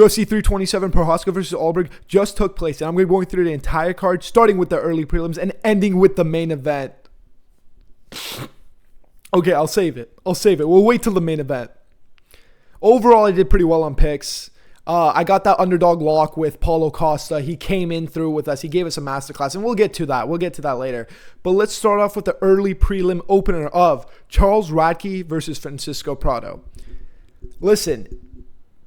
UFC 327 Prochazka versus Ulberg just took place, and I'm going to be going through the entire card, starting with the early prelims and ending with the main event. Okay, I'll save it. We'll wait till the main event. Overall, I did pretty well on picks. I got that underdog lock with Paulo Costa. He came in through with us. He gave us a masterclass, and we'll get to that. We'll get to that later. But let's start off with the early prelim opener of Charles Radtke versus Francisco Prado. Listen,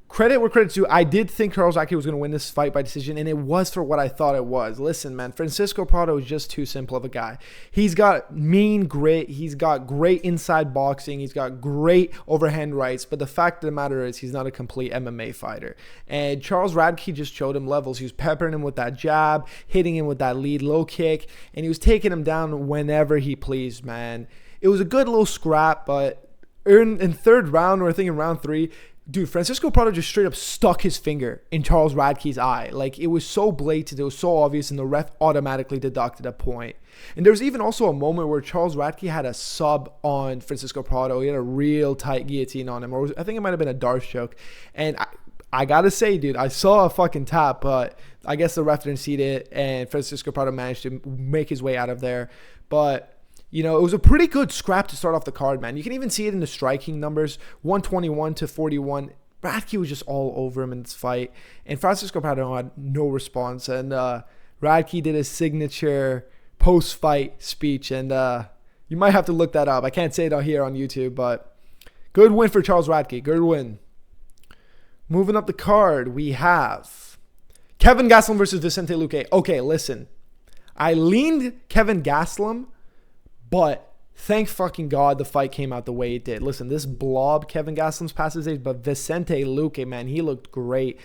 credit where credit's due. I did think Charles Radtke was going to win this fight by decision, and it was for what I thought it was. Listen, man, Francisco Prado is just too simple of a guy. He's got mean grit. He's got great inside boxing. He's got great overhand rights. But the fact of the matter is he's not a complete MMA fighter. And Charles Radtke just showed him levels. He was peppering him with that jab, hitting him with that lead low kick, and he was taking him down whenever he pleased, man. It was a good little scrap, but in third round, or I think in round 3, dude, Francisco Prado just straight up stuck his finger in Charles Radtke's eye. Like, it was so blatant, it was so obvious, and the ref automatically deducted a point. And there was even also a moment where Charles Radtke had a sub on Francisco Prado. He had a real tight guillotine on him, or I think it might have been a Darce choke. And I gotta say, dude, I saw a fucking tap, but I guess the ref didn't see it, and Francisco Prado managed to make his way out of there. But you know, it was a pretty good scrap to start off the card, man. You can even see it in the striking numbers, 121 to 41. Radtke was just all over him in this fight, and Francisco Prado had no response. And Radtke did his signature post-fight speech, and you might have to look that up. I can't say it out here on YouTube, but good win for Charles Radtke. Good win. Moving up the card, we have Kevin Gastelum versus Vicente Luque. Okay, listen. I leaned Kevin Gastelum, but thank fucking God the fight came out the way it did. Listen, this blob, Kevin Gastelum's past his age, but Vicente Luque, man, he looked great.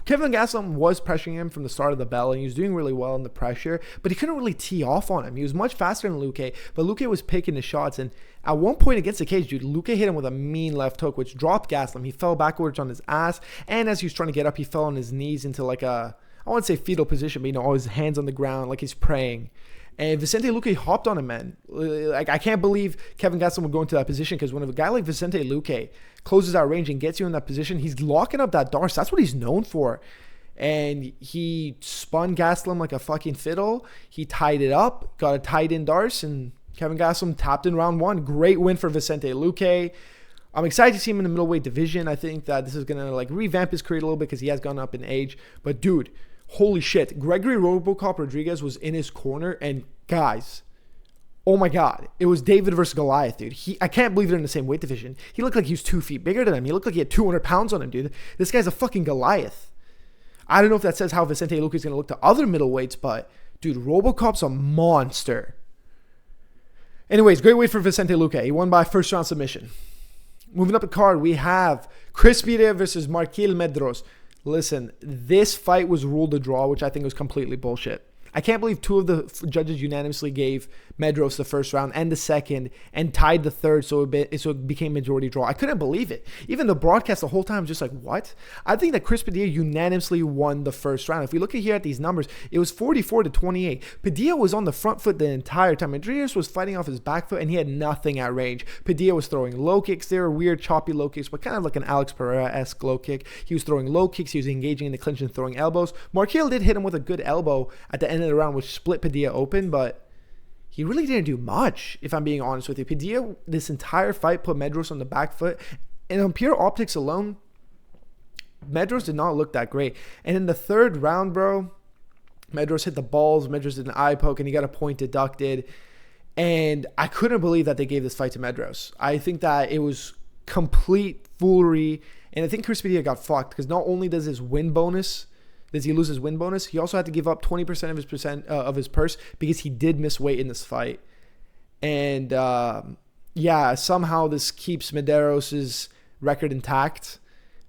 Kevin Gastelum was pressuring him from the start of the bell, and he was doing really well in the pressure, but he couldn't really tee off on him. He was much faster than Luque, but Luque was picking his shots, and at one point against the cage, dude, Luque hit him with a mean left hook, which dropped Gastelum. He fell backwards on his ass, and as he was trying to get up, he fell on his knees into like a, I wouldn't say fetal position, but you know, all his hands on the ground, like he's praying. And Vicente Luque hopped on him, man. Like, I can't believe Kevin Gastelum would go into that position, because when a guy like Vicente Luque closes out range and gets you in that position, he's locking up that Darce. That's what he's known for. And he spun Gastelum like a fucking fiddle. He tied it up, got a tied in Darce, and Kevin Gastelum tapped in round 1. Great win for Vicente Luque. I'm excited to see him in the middleweight division. I think that this is going to like revamp his career a little bit, because he has gone up in age. But dude, holy shit, Gregory Robocop Rodriguez was in his corner, and guys, oh my God, it was David versus Goliath, dude. I can't believe they're in the same weight division. He looked like he was 2 feet bigger than him. He looked like he had 200 pounds on him, dude. This guy's a fucking Goliath. I don't know if that says how Vicente Luque is going to look to other middleweights, but dude, Robocop's a monster. Anyways, great win for Vicente Luque. He won by first round submission. Moving up the card, we have Chris Pereira versus Marquil Medros. Listen, this fight was ruled a draw, which I think was completely bullshit. I can't believe 2 of the judges unanimously gave Medros the first round and the second, and tied the third, so it became majority draw. I couldn't believe it. Even the broadcast the whole time was just like, what? I think that Chris Padilla unanimously won the first round. If we look at here at these numbers, it was 44 to 28. Padilla was on the front foot the entire time. Medros was fighting off his back foot, and he had nothing at range. Padilla was throwing low kicks. They were weird, choppy low kicks, but kind of like an Alex Pereira-esque low kick. He was throwing low kicks. He was engaging in the clinch and throwing elbows. Marquil did hit him with a good elbow at the end of the round, which split Padilla open, but he really didn't do much, if I'm being honest with you. Padilla, this entire fight, put Medros on the back foot, and on pure optics alone, Medros did not look that great. And in the third round, bro, Medros hit the balls, Medros did an eye poke, and he got a point deducted, and I couldn't believe that they gave this fight to Medros. I think that it was complete foolery, and I think Chris Padilla got fucked, because not only does he lose his win bonus, he also had to give up 20% of his purse, because he did miss weight in this fight. And yeah, somehow this keeps Medeiros' record intact,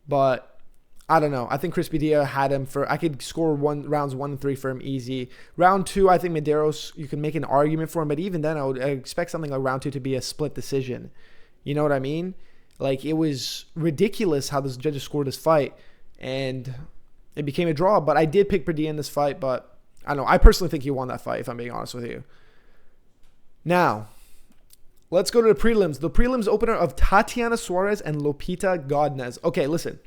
but I don't know. I think Chris Padilla had him for, I could score rounds 1 and 3 for him easy. Round 2, I think Medeiros, you can make an argument for him, but even then I expect something like round 2 to be a split decision. You know what I mean? Like, it was ridiculous how the judges scored this fight, and it became a draw. But I did pick Padilla in this fight, but I don't know. I personally think he won that fight, if I'm being honest with you. Now, let's go to the prelims. The prelims opener of Tatiana Suarez and Lupita Godinez. Okay, listen.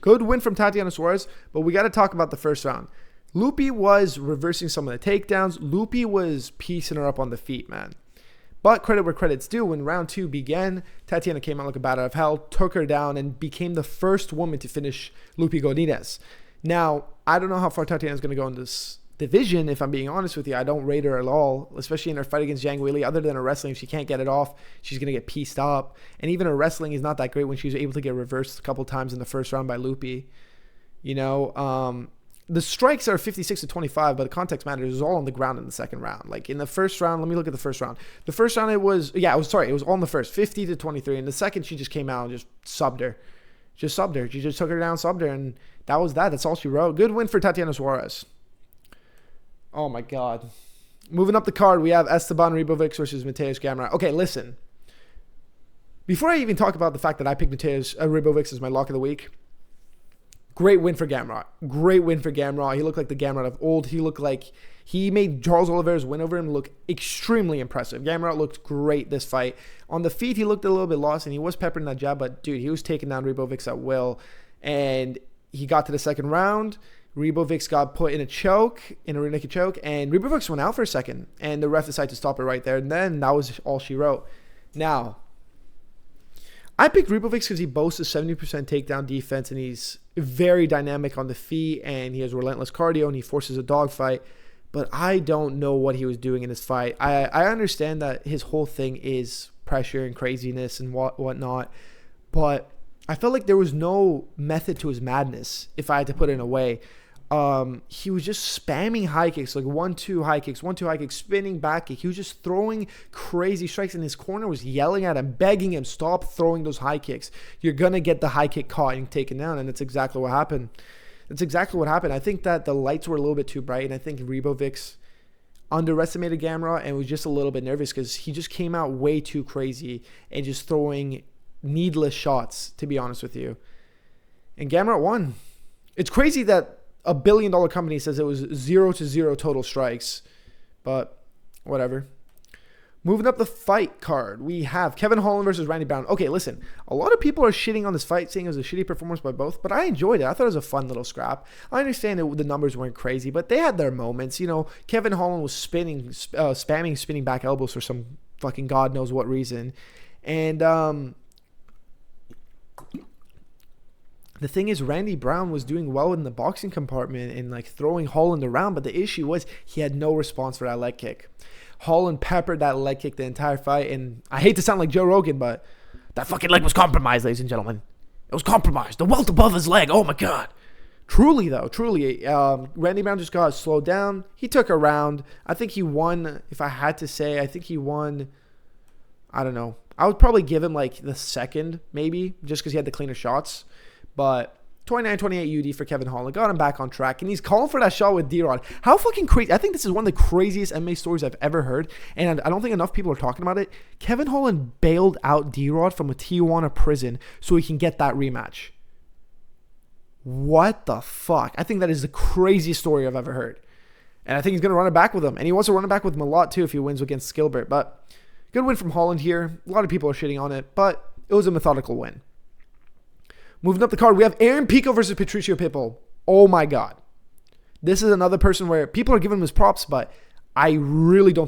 Good win from Tatiana Suarez, but we got to talk about the first round. Lupi was reversing some of the takedowns. Lupi was piecing her up on the feet, man. But credit where credit's due. When round 2 began, Tatiana came out like a bat out of hell, took her down, and became the first woman to finish Lupi Godinez. Now, I don't know how far Tatiana's going to go in this division, if I'm being honest with you. I don't rate her at all, especially in her fight against Zhang Weili. Other than her wrestling, if she can't get it off, she's going to get pieced up. And even her wrestling is not that great when she was able to get reversed a couple times in the first round by Lupi. You know, the strikes are 56-25, but the context matters. It was all on the ground in the second round. Like in the first round, let me look at the first round. The first round, it was all in the first, 50-23. In the second, she just came out and just subbed her. She just took her down, subbed her, and that was that. That's all she wrote. Good win for Tatiana Suarez. Oh, my God. Moving up the card, we have Esteban Ribovics versus Mateusz Gamrot. Okay, listen. Before I even talk about the fact that I picked Mateusz Ribovics as my lock of the week, great win for Gamrot. He looked like the Gamrot of old. He made Charles Oliveira's win over him look extremely impressive. Gamrot looked great this fight. On the feet, he looked a little bit lost, and he was peppering that jab, but, dude, he was taking down Ribovics at will. And he got to the second round. Ribovics got put in a rear naked choke, and Ribovics went out for a second, and the ref decided to stop it right there, and then that was all she wrote. Now, I picked Ribovics because he boasts a 70% takedown defense, and he's very dynamic on the feet, and he has relentless cardio, and he forces a dogfight, but I don't know what he was doing in this fight. I understand that his whole thing is pressure and craziness and whatnot, but I felt like there was no method to his madness, if I had to put it in a way. He was just spamming high kicks, like 1-2 high kicks, 1-2 high kicks, spinning back kick. He was just throwing crazy strikes, and his corner was yelling at him, begging him, stop throwing those high kicks. You're going to get the high kick caught and taken down, and that's exactly what happened. I think that the lights were a little bit too bright, and I think Ribovics underestimated Gamrot and was just a little bit nervous because he just came out way too crazy and just throwing needless shots, to be honest with you. And Gamrot won. It's crazy that a $1 billion company says it was 0-0 total strikes, but whatever. Moving up the fight card, we have Kevin Holland versus Randy Brown. Okay, listen, a lot of people are shitting on this fight, saying it was a shitty performance by both, but I enjoyed it. I thought it was a fun little scrap. I understand that the numbers weren't crazy, but they had their moments. You know, Kevin Holland was spamming spinning back elbows for some fucking God knows what reason. And the thing is, Randy Brown was doing well in the boxing compartment and like throwing Holland around, but the issue was he had no response for that leg kick. Holland peppered that leg kick the entire fight, and I hate to sound like Joe Rogan, but that fucking leg was compromised, ladies and gentlemen. It was compromised. The welt above his leg. Oh my God. Truly, Randy Brown just got slowed down. He took a round. I think he won. If I had to say, I think he won. I don't know. I would probably give him like the second, maybe, just because he had the cleaner shots. But 29-28 UD for Kevin Holland. Got him back on track. And he's calling for that shot with D-Rod. How fucking crazy. I think this is one of the craziest MMA stories I've ever heard. And I don't think enough people are talking about it. Kevin Holland bailed out D-Rod from a Tijuana prison so he can get that rematch. What the fuck? I think that is the craziest story I've ever heard. And I think he's going to run it back with him. And he wants to run it back with him a lot too if he wins against Skilbert. But good win from Holland here. A lot of people are shitting on it. But it was a methodical win. Moving up the card, we have Aaron Pico versus Patricio Pitbull. Oh my God. This is another person where people are giving him his props, but I don't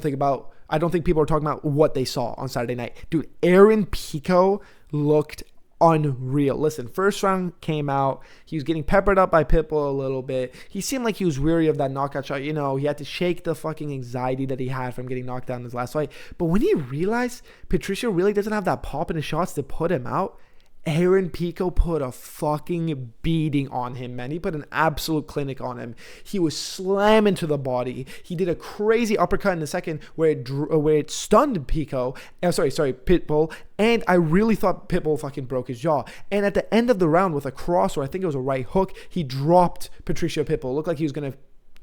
think people are talking about what they saw on Saturday night. Dude, Aaron Pico looked unreal. Listen, first round came out. He was getting peppered up by Pitbull a little bit. He seemed like he was weary of that knockout shot. You know, he had to shake the fucking anxiety that he had from getting knocked down in his last fight. But when he realized Patricio really doesn't have that pop in his shots to put him out, Aaron Pico put a fucking beating on him, man. He put an absolute clinic on him. He was slamming to the body. He did a crazy uppercut in the second where it stunned Pitbull. And I really thought Pitbull fucking broke his jaw. And at the end of the round with a cross, or I think it was a right hook, he dropped Patricio Pitbull. It looked like he was going to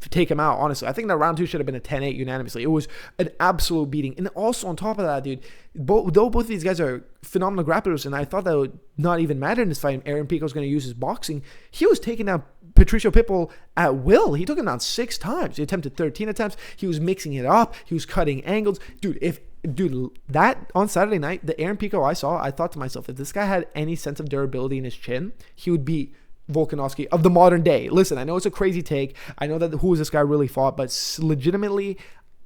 take him out, honestly. I think that round 2 should have been a 10-8 unanimously. It was an absolute beating. And also on top of that, dude, though both of these guys are phenomenal grapplers, and I thought that would not even matter in this fight, Aaron Pico was going to use his boxing, he was taking down Patricio Pitbull at will. He took him down 6 times. He attempted 13 attempts. He was mixing it up. He was cutting angles. Dude, that on Saturday night, the Aaron Pico I saw, I thought to myself, if this guy had any sense of durability in his chin, he would be Volkanovski of the modern day. Listen, I know it's a crazy take. I know that who is this guy really fought, but legitimately,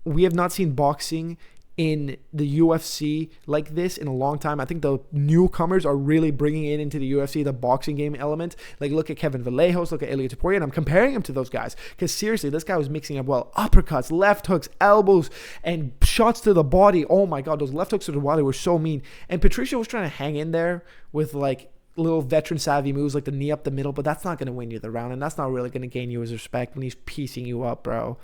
we have not seen boxing in the UFC like this in a long time. I think the newcomers are really bringing it into the UFC, the boxing game element. Like, look at Kevin Vallejos, look at Ilia Topuria, and I'm comparing him to those guys because seriously, this guy was mixing up well. Uppercuts, left hooks, elbows, and shots to the body. Oh my God, those left hooks to the body were so mean. And Patricio was trying to hang in there with like little veteran savvy moves like the knee up the middle, but that's not going to win you the round, and that's not really going to gain you his respect when he's piecing you up, bro.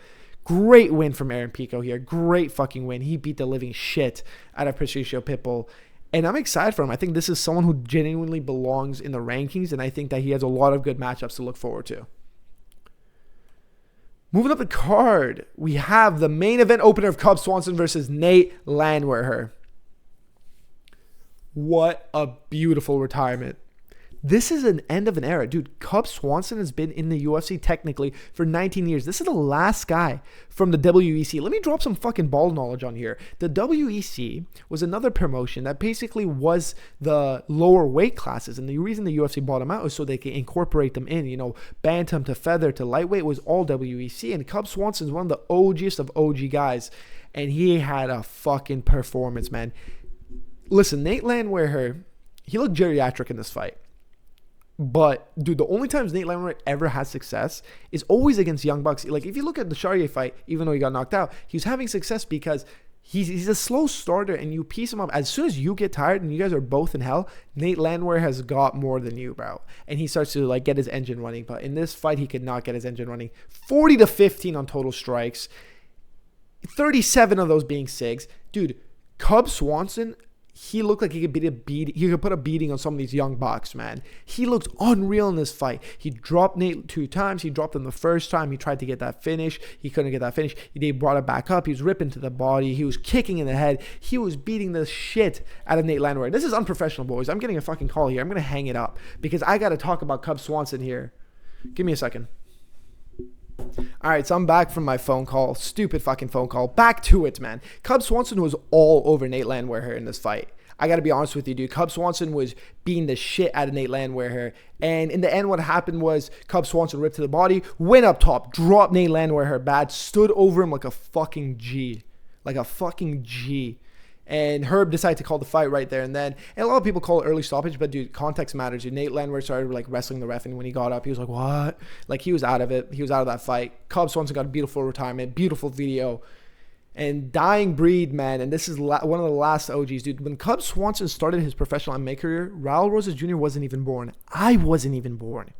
Great win from Aaron Pico here. Great fucking win. He beat the living shit out of Patricio Pitbull. And I'm excited for him. I think this is someone who genuinely belongs in the rankings, and I think that he has a lot of good matchups to look forward to. Moving up the card, we have the main event opener of Cub Swanson versus Nate Landwehr. What a beautiful retirement. This is an end of an era. Dude, Cub Swanson has been in the UFC technically for 19 years. This is the last guy from the WEC. Let me drop some fucking ball knowledge on here. The WEC was another promotion that basically was the lower weight classes. And the reason the UFC bought them out was so they could incorporate them in. You know, bantam to feather to lightweight was all WEC. And Cub Swanson is one of the OGest of OG guys. And he had a fucking performance, man. Listen, Nate Landwehr, he looked geriatric in this fight. But, dude, the only times Nate Landwehr ever has success is always against young bucks. Like, if you look at the Charrier fight, even though he got knocked out, he was having success because he's a slow starter, and you piece him up. As soon as you get tired and you guys are both in hell, Nate Landwehr has got more than you, bro. And he starts to, like, get his engine running. But in this fight, he could not get his engine running. 40-15 on total strikes. 37 of those being SIGs. Dude, Cub Swanson, he looked like he could put a beating on some of these young bucks, man. He looked unreal in this fight. He dropped Nate 2 times. He dropped him the first time. He tried to get that finish. He couldn't get that finish. They brought it back up. He was ripping to the body. He was kicking in the head. He was beating the shit out of Nate Landwehr. This is unprofessional, boys. I'm getting a fucking call here. I'm going to hang it up because I got to talk about Cub Swanson here. Give me a second. All right, so I'm back from my phone call. Stupid fucking phone call. Back to it, man. Cub Swanson was all over Nate Landwehr here in this fight. I got to be honest with you, dude. Cub Swanson was beating the shit out of Nate Landwehr here. And in the end, what happened was Cub Swanson ripped to the body, went up top, dropped Nate Landwehr bad, stood over him like a fucking G. Like a fucking G. And Herb decided to call the fight right there and then. And a lot of people call it early stoppage, but dude, context matters. Dude, Nate Landwehr started like wrestling the ref, and when he got up, he was like, what? Like, he was out of it. He was out of that fight. Cub Swanson got a beautiful retirement, beautiful video. And dying breed, man. And this is one of the last OGs, dude. When Cub Swanson started his professional MMA career, Raul Rosas Jr. wasn't even born. I wasn't even born.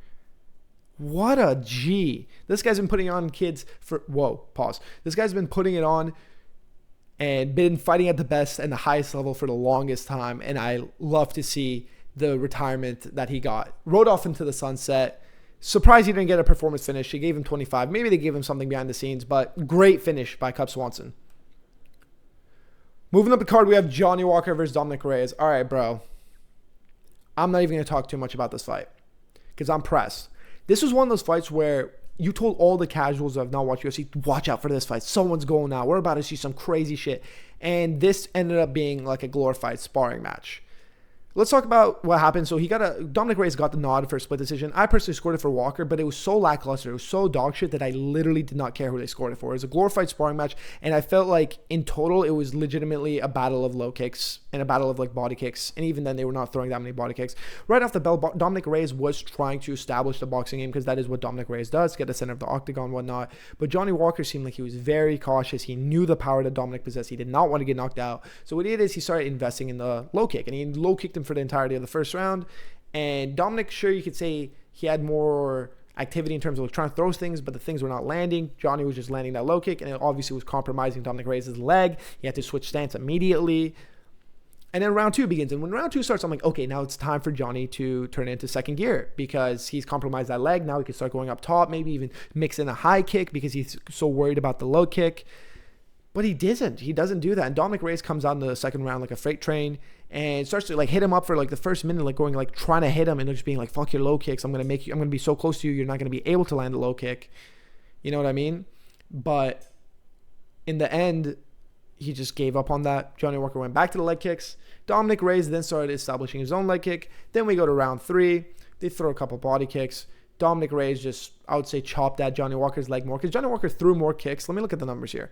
What a G. This guy's been putting on kids for... Whoa, pause. This guy's been putting it on and been fighting at the best and the highest level for the longest time. And I love to see the retirement that he got. Rode off into the sunset. Surprised he didn't get a performance finish. He gave him 25. Maybe they gave him something behind the scenes, but great finish by Cub Swanson. Moving up the card, we have Johnny Walker versus Dominic Reyes. All right, bro. I'm not even going to talk too much about this fight because I'm pressed. This was one of those fights where you told all the casuals that have not watched UFC, watch out for this fight. Someone's going out. We're about to see some crazy shit. And this ended up being like a glorified sparring match. Let's talk about what happened. So Dominic Reyes got the nod for a split decision. I personally scored it for Walker, but it was so lackluster. It was so dog shit that I literally did not care who they scored it for. It was a glorified sparring match, and I felt like in total it was legitimately a battle of low kicks and a battle of like body kicks. And even then, they were not throwing that many body kicks. Right off the bell, Dominic Reyes was trying to establish the boxing game because that is what Dominic Reyes does, get the center of the octagon and whatnot. But Johnny Walker seemed like he was very cautious. He knew the power that Dominic possessed. He did not want to get knocked out. So what he did is he started investing in the low kick, and he low kicked him for the entirety of the first round. And Dominic, sure, you could say he had more activity in terms of trying to throw things, but the things were not landing. Johnny was just landing that low kick, and it obviously was compromising Dominic Reyes' leg. He had to switch stance immediately. And then round 2 begins. And when round 2 starts, I'm like, okay, now it's time for Johnny to turn it into second gear because he's compromised that leg. Now he can start going up top, maybe even mix in a high kick because he's so worried about the low kick. But he doesn't. He doesn't do that. And Dominic Reyes comes out in the second round like a freight train and starts to like hit him up for like the first minute, like going like trying to hit him and just being like, fuck your low kicks. I'm gonna be so close to you, you're not gonna be able to land a low kick. You know what I mean? But in the end, he just gave up on that. Johnny Walker went back to the leg kicks. Dominic Reyes then started establishing his own leg kick. Then we go to round 3. They throw a couple body kicks. Dominic Reyes just, I would say, chopped at Johnny Walker's leg more because Johnny Walker threw more kicks. Let me look at the numbers here.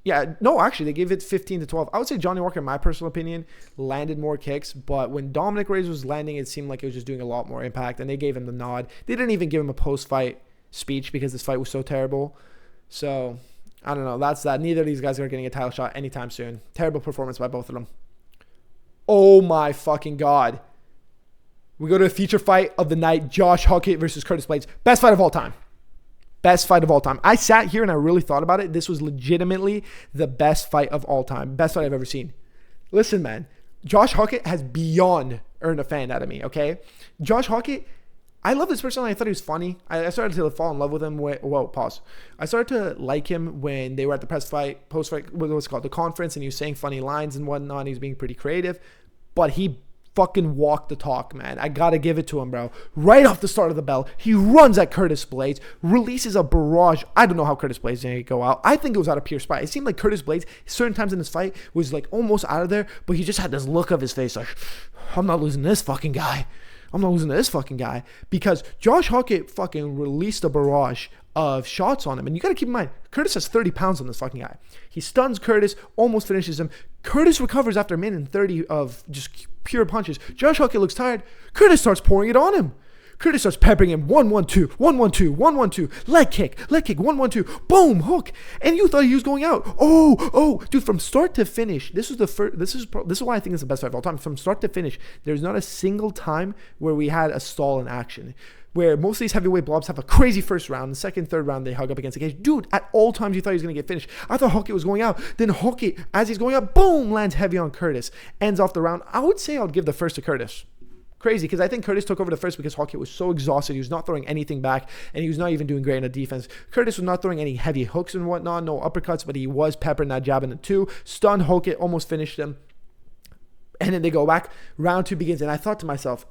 Yeah, no, actually, they gave it 15-12. I would say Johnny Walker, in my personal opinion, landed more kicks. But when Dominic Reyes was landing, it seemed like it was just doing a lot more impact. And they gave him the nod. They didn't even give him a post-fight speech because this fight was so terrible. So, I don't know. That's that. Neither of these guys are getting a title shot anytime soon. Terrible performance by both of them. Oh, my fucking God. We go to a feature fight of the night. Josh Huckett versus Curtis Blades. Best fight of all time. Best fight of all time. I sat here and I really thought about it. This was legitimately the best fight of all time. Best fight I've ever seen. Listen, man. Josh Huckett has beyond earned a fan out of me, okay? Josh Huckett, I love this person. I thought he was funny. I started to fall in love with him. Whoa, pause. I started to like him when they were at the post-fight, what's it called? The conference, and he was saying funny lines and whatnot. He was being pretty creative. But he fucking walk the talk, man. I gotta give it to him, bro. Right off the start of the bell, he runs at Curtis Blades, releases a barrage. I don't know how Curtis Blades didn't go out. I think it was out of pure spite. It seemed like Curtis Blades, certain times in this fight, was like almost out of there, but he just had this look of his face like, I'm not losing this fucking guy. I'm not losing to this fucking guy. Because Josh Huckett fucking released a barrage of shots on him. And you got to keep in mind, Curtis has 30 pounds on this fucking guy. He stuns Curtis, almost finishes him. Curtis recovers after a minute and 30 of just pure punches. Josh Huckett looks tired. Curtis starts pouring it on him. Curtis starts peppering him. 1-1-2, 1-1-2, 1-1-2. Leg kick, 1-1-2. Boom, hook. And you thought he was going out. Oh, dude, from start to finish, this is why I think it's the best fight of all time. From start to finish, there's not a single time where we had a stall in action. Where most of these heavyweight blobs have a crazy first round. The second, third round, they hug up against the cage. Dude, at all times you thought he was going to get finished. I thought Huckett was going out. Then Huckett, as he's going out, boom, lands heavy on Curtis. Ends off the round. I would say I would give the first to Curtis. Crazy, because I think Curtis took over the first because Huckett was so exhausted. He was not throwing anything back, and he was not even doing great in the defense. Curtis was not throwing any heavy hooks and whatnot, no uppercuts, but he was peppering that jab in the two. Stunned Huckett, almost finished him. And then they go back. Round two begins, and I thought to myself,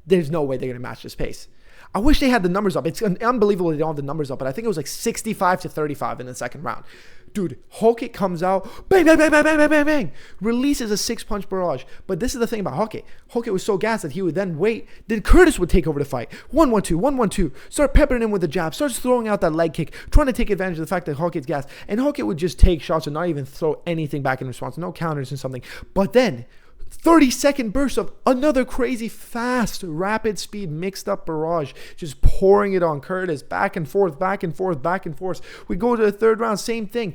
there's no way they're going to match this pace. I wish they had the numbers up. It's unbelievable they don't have the numbers up, but I think it was like 65-35 in the second round. Dude, Huckett comes out, bang, bang, bang, bang, bang, bang, bang, bang, releases a 6-punch barrage. But this is the thing about Huckett. Huckett was so gassed that he would then wait. Then Curtis would take over the fight. 1-1-2, 1-1-2. Start peppering him with the jab. Starts throwing out that leg kick, trying to take advantage of the fact that Huckett's gassed. And Huckett would just take shots and not even throw anything back in response. No counters and something. But then 30-second burst of another crazy, fast, rapid speed, mixed up barrage, just pouring it on Curtis, back and forth, back and forth, back and forth. We go to the third round, same thing.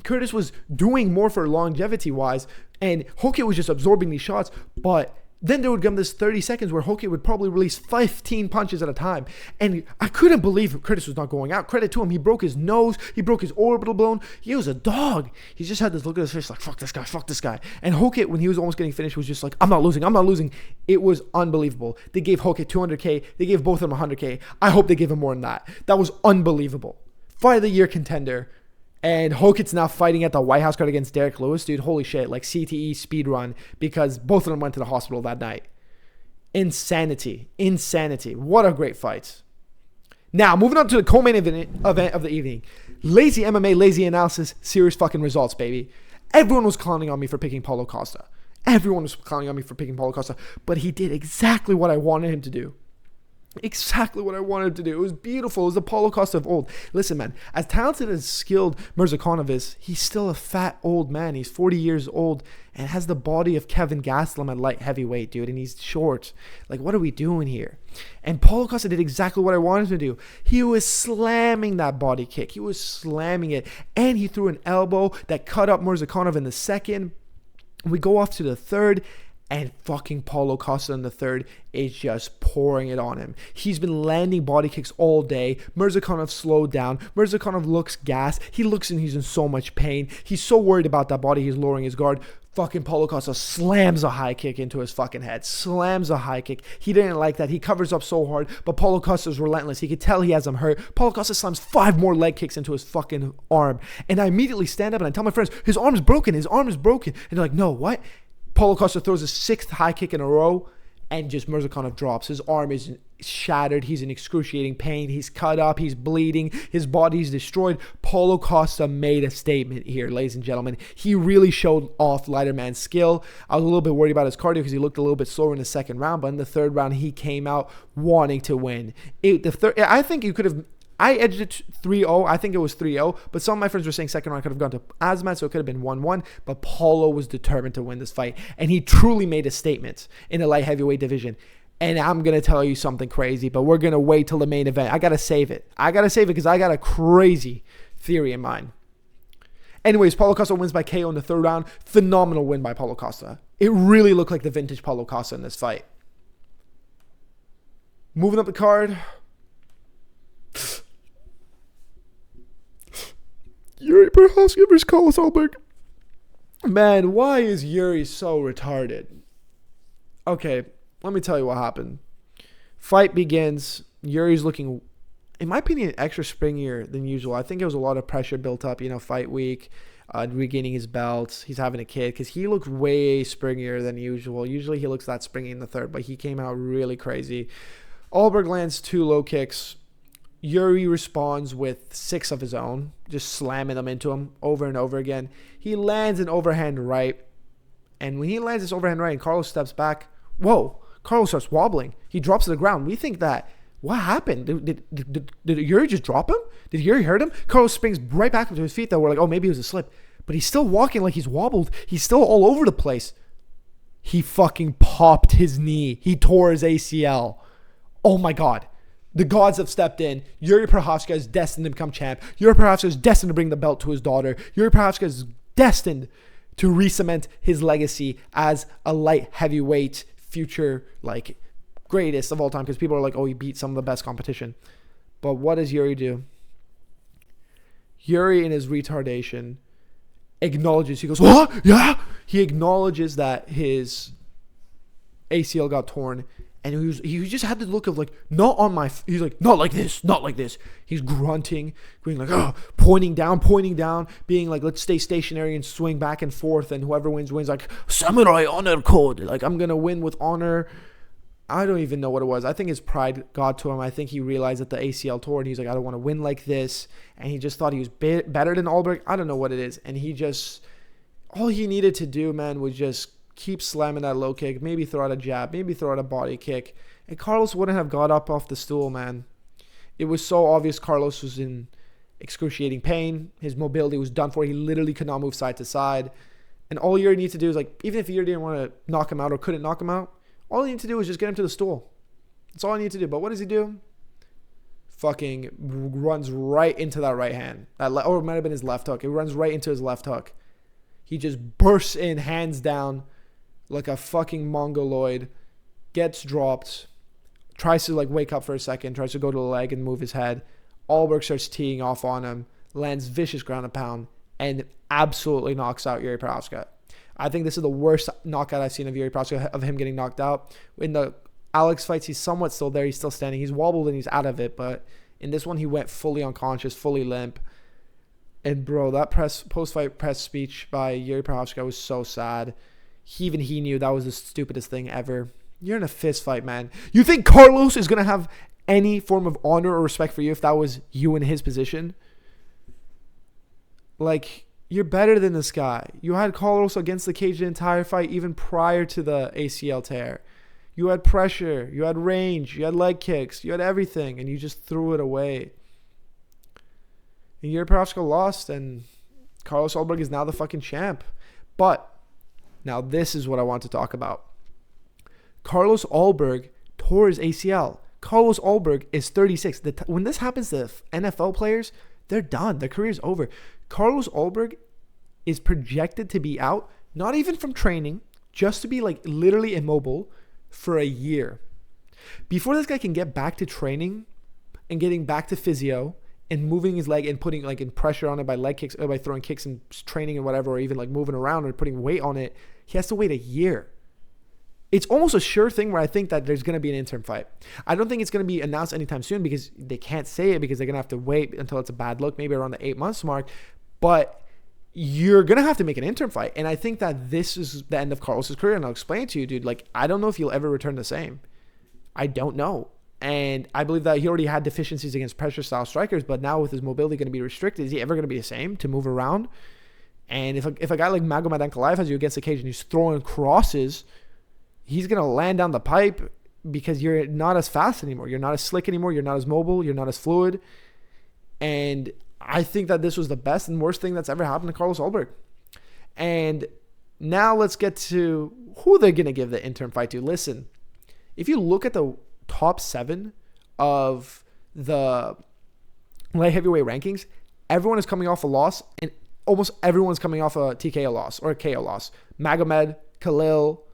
Curtis was doing more for longevity-wise, and Huckett was just absorbing these shots, but then there would come this 30 seconds where Huckett would probably release 15 punches at a time. And I couldn't believe Curtis was not going out. Credit to him. He broke his nose. He broke his orbital bone. He was a dog. He just had this look at his face like, fuck this guy, fuck this guy. And Huckett, when he was almost getting finished, was just like, I'm not losing, I'm not losing. It was unbelievable. They gave Huckett 200K. They gave both of them 100K. I hope they gave him more than that. That was unbelievable. Fight of the year contender. And Hockett's now fighting at the White House card against Derek Lewis. Dude, holy shit. Like CTE speed run because both of them went to the hospital that night. Insanity. What a great fight. Now, moving on to the co-main event of the evening. Lazy MMA, lazy analysis, serious fucking results, baby. Everyone was clowning on me for picking Paulo Costa. But he did exactly what I wanted him to do. Exactly what I wanted him to do. It was beautiful. It was the Paulo Costa of old. Listen, man, as talented as skilled Mirzakhanov is, he's still a fat old man. He's 40 years old and has the body of Kevin Gastelum at light heavyweight, dude. And he's short. Like, what are we doing here? And Paulo Costa did exactly what I wanted him to do. He was slamming that body kick. He was slamming it. And he threw an elbow that cut up Mirzakhanov in the second. We go off to the third. And fucking Paulo Costa in the third is just pouring it on him. He's been landing body kicks all day. Mirzakhanov slowed down. Mirzakhanov looks gassed. He looks and he's in so much pain. He's so worried about that body. He's lowering his guard. Fucking Paulo Costa slams a high kick into his fucking head. Slams a high kick. He didn't like that. He covers up so hard. But Paulo Costa's relentless. He could tell he has him hurt. Paulo Costa slams 5 more leg kicks into his fucking arm. And I immediately stand up and I tell my friends, his arm is broken. And they're like, no, what? Paulo Costa throws a 6th high kick in a row and just Mirzakhanov drops. His arm is shattered. He's in excruciating pain. He's cut up. He's bleeding. His body's destroyed. Paulo Costa made a statement here, ladies and gentlemen. He really showed off lighter man's skill. I was a little bit worried about his cardio because he looked a little bit slower in the second round, but in the third round, he came out wanting to win. I think you could have... I edged it 3-0. I think it was 3-0. But some of my friends were saying second round could have gone to Azmat, so it could have been 1-1. But Paulo was determined to win this fight. And he truly made a statement in the light heavyweight division. And I'm going to tell you something crazy, but we're going to wait till the main event. I got to save it. Because I got a crazy theory in mind. Anyways, Paulo Costa wins by KO in the third round. Phenomenal win by Paulo Costa. It really looked like the vintage Paulo Costa in this fight. Moving up the card... Yuri Prochazka versus Carlos Ulberg. Man, why is Yuri so retarded? Okay, let me tell you what happened. Fight begins. Yuri's looking, in my opinion, extra springier than usual. I think there was a lot of pressure built up, fight week, regaining his belts. He's having a kid because he looks way springier than usual. Usually he looks that springy in the third, but he came out really crazy. Ulberg lands 2 low kicks. Yuri responds with 6 of his own, just slamming them into him over and over again. He lands an overhand right, and when he lands this overhand right and Carlos steps back, whoa, Carlos starts wobbling. He drops to the ground. We think that, what happened? Did Yuri just drop him? Did Yuri hurt him? Carlos springs right back up to his feet, though. We're like, oh, maybe it was a slip. But he's still walking like he's wobbled. He's still all over the place. He fucking popped his knee. He tore his ACL. Oh, my God. The gods have stepped in. Yuri Prochazka is destined to become champ. Yuri Prochazka is destined to bring the belt to his daughter. Yuri Prochazka is destined to re-cement his legacy as a light heavyweight future, greatest of all time. Because people are like, oh, he beat some of the best competition. But what does Yuri do? Yuri, in his retardation, acknowledges. He goes, what? Yeah? He acknowledges that his ACL got torn. And he just had the look of not on my... He's like, not like this, not like this. He's grunting, going like, pointing down, being like, let's stay stationary and swing back and forth. And whoever wins, like, samurai honor code. Like, I'm going to win with honor. I don't even know what it was. I think his pride got to him. I think he realized that the ACL tore and he's like, I don't want to win like this. And he just thought he was better than Ulberg. I don't know what it is. And he just... All he needed to do, man, was just... keep slamming that low kick, maybe throw out a jab, maybe throw out a body kick, and Carlos wouldn't have got up off the stool, man. It was so obvious Carlos was in excruciating pain. His mobility was done for. He literally could not move side to side. And all Yuri needs to do is, even if Yuri didn't want to knock him out or couldn't knock him out, all he needs to do is just get him to the stool. That's all I need to do. But what does he do? Fucking runs right into that right hand. Or it might have been his left hook. It runs right into his left hook. He just bursts in, hands down, like a fucking mongoloid, gets dropped, tries to wake up for a second, tries to go to the leg and move his head. Ulberg starts teeing off on him, lands vicious ground and pound, and absolutely knocks out Yuri Prochazka. I think this is the worst knockout I've seen of Yuri Prochazka, of him getting knocked out. In the Alex fights, he's somewhat still there. He's still standing. He's wobbled and he's out of it, but in this one, he went fully unconscious, fully limp. And bro, that post-fight press speech by Yuri Prochazka was so sad. Even he knew that was the stupidest thing ever. You're in a fist fight, man. You think Carlos is going to have any form of honor or respect for you if that was you in his position? You're better than this guy. You had Carlos against the cage the entire fight, even prior to the ACL tear. You had pressure. You had range. You had leg kicks. You had everything, and you just threw it away. And Yuri Prochazka lost, and Carlos Ulberg is now the fucking champ. But now this is what I want to talk about. Carlos Ulberg tore his ACL. Carlos Ulberg is 36. When this happens to NFL players, they're done. Their career's over. Carlos Ulberg is projected to be out, not even from training, just to be literally immobile for a year. Before this guy can get back to training and getting back to physio and moving his leg and putting in pressure on it by leg kicks or by throwing kicks and training and whatever, or even moving around or putting weight on it, he has to wait a year. It's almost a sure thing where I think that there's going to be an interim fight. I don't think it's going to be announced anytime soon because they can't say it because they're going to have to wait until it's a bad look, maybe around the 8 months mark. But you're going to have to make an interim fight. And I think that this is the end of Carlos's career. And I'll explain it to you, dude. I don't know if you'll ever return the same. I don't know. And I believe that he already had deficiencies against pressure style strikers, but now with his mobility going to be restricted, is he ever going to be the same to move around? And if a guy like Magomed Ankalaev has you against the cage and he's throwing crosses, he's going to land down the pipe because you're not as fast anymore. You're not as slick anymore. You're not as mobile. You're not as fluid. And I think that this was the best and worst thing that's ever happened to Carlos Ulberg. And now let's get to who they're going to give the interim fight to. Listen, if you look at the top 7 of the light heavyweight rankings, everyone is coming off a loss, and almost everyone's coming off a TKO loss or a KO loss. Magomed, Khalil,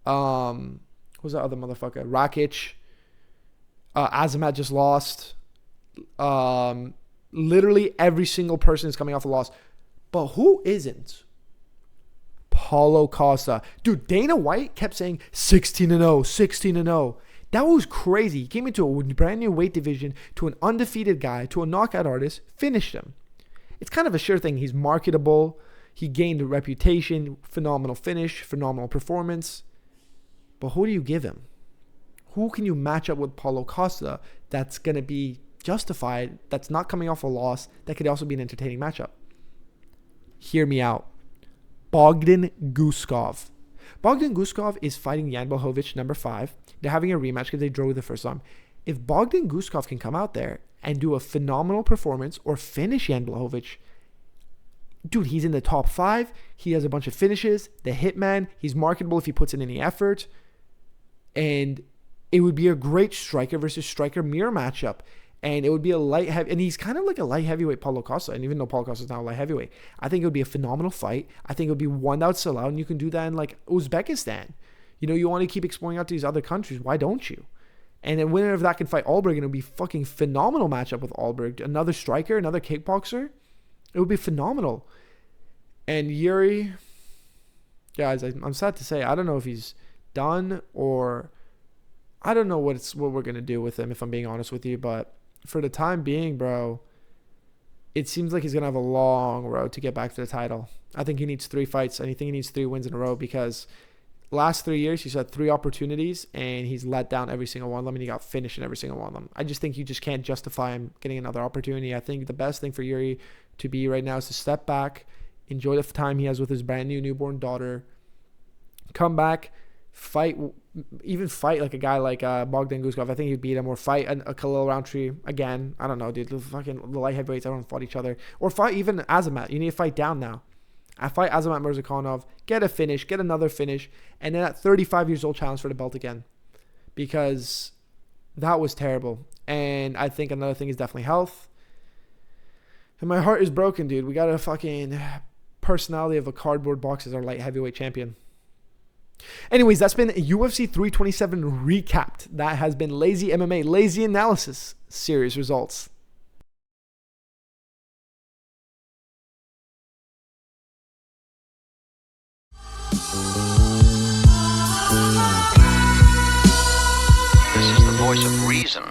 who's that other motherfucker? Rakic, Azamat just lost. Literally every single person is coming off a loss. But who isn't? Paulo Costa. Dude, Dana White kept saying 16-0, 16-0. That was crazy. He came into a brand new weight division to an undefeated guy, to a knockout artist, finished him. It's kind of a sure thing. He's marketable. He gained a reputation, phenomenal finish, phenomenal performance. But who do you give him? Who can you match up with Paulo Costa that's going to be justified, that's not coming off a loss, that could also be an entertaining matchup? Hear me out. Bogdan Guskov. Bogdan Guskov is fighting Jan Blachowicz, number 5. They're having a rematch because they drew the first time. If Bogdan Guskov can come out there and do a phenomenal performance or finish Jan Blachowicz, dude, he's in the top 5. He has a bunch of finishes. The hitman. He's marketable if he puts in any effort. And it would be a great striker versus striker mirror matchup. And it would be a light heavy, and he's kind of like a light heavyweight Paulo Costa. And even though Paulo Costa is now a light heavyweight, I think it would be a phenomenal fight. I think it would be one that would sell out, and you can do that in like Uzbekistan. You know, you want to keep exploring out to these other countries. Why don't you? And then winner of that can fight Ulberg, and it would be fucking phenomenal matchup with Ulberg. Another striker, another kickboxer. It would be phenomenal. And Yuri, guys, I'm sad to say, I don't know if he's done or I don't know what we're gonna do with him, if I'm being honest with you, but for the time being, bro, it seems like he's going to have a long road to get back to the title. I think he needs 3 fights, and I think he needs 3 wins in a row because last 3 years, he's had 3 opportunities, and he's let down every single one of them, and he got finished in every single one of them. I just think you just can't justify him getting another opportunity. I think the best thing for Yuri to be right now is to step back, enjoy the time he has with his brand new newborn daughter, come back, fight like a guy like Bogdan Guskov. I think he'd beat him, or fight a Khalil Roundtree again. I don't know, dude. The light heavyweights, everyone fought each other. Or fight even Azamat. You need to fight down now. I fight Azamat Murzakanov, get a finish, get another finish, and then at 35 years old, challenge for the belt again. Because that was terrible. And I think another thing is definitely health. And my heart is broken, dude. We got a fucking personality of a cardboard box as our light heavyweight champion. Anyways, that's been UFC 327 recapped. That has been Lazy MMA, Lazy Analysis, series results. This is the voice of reason.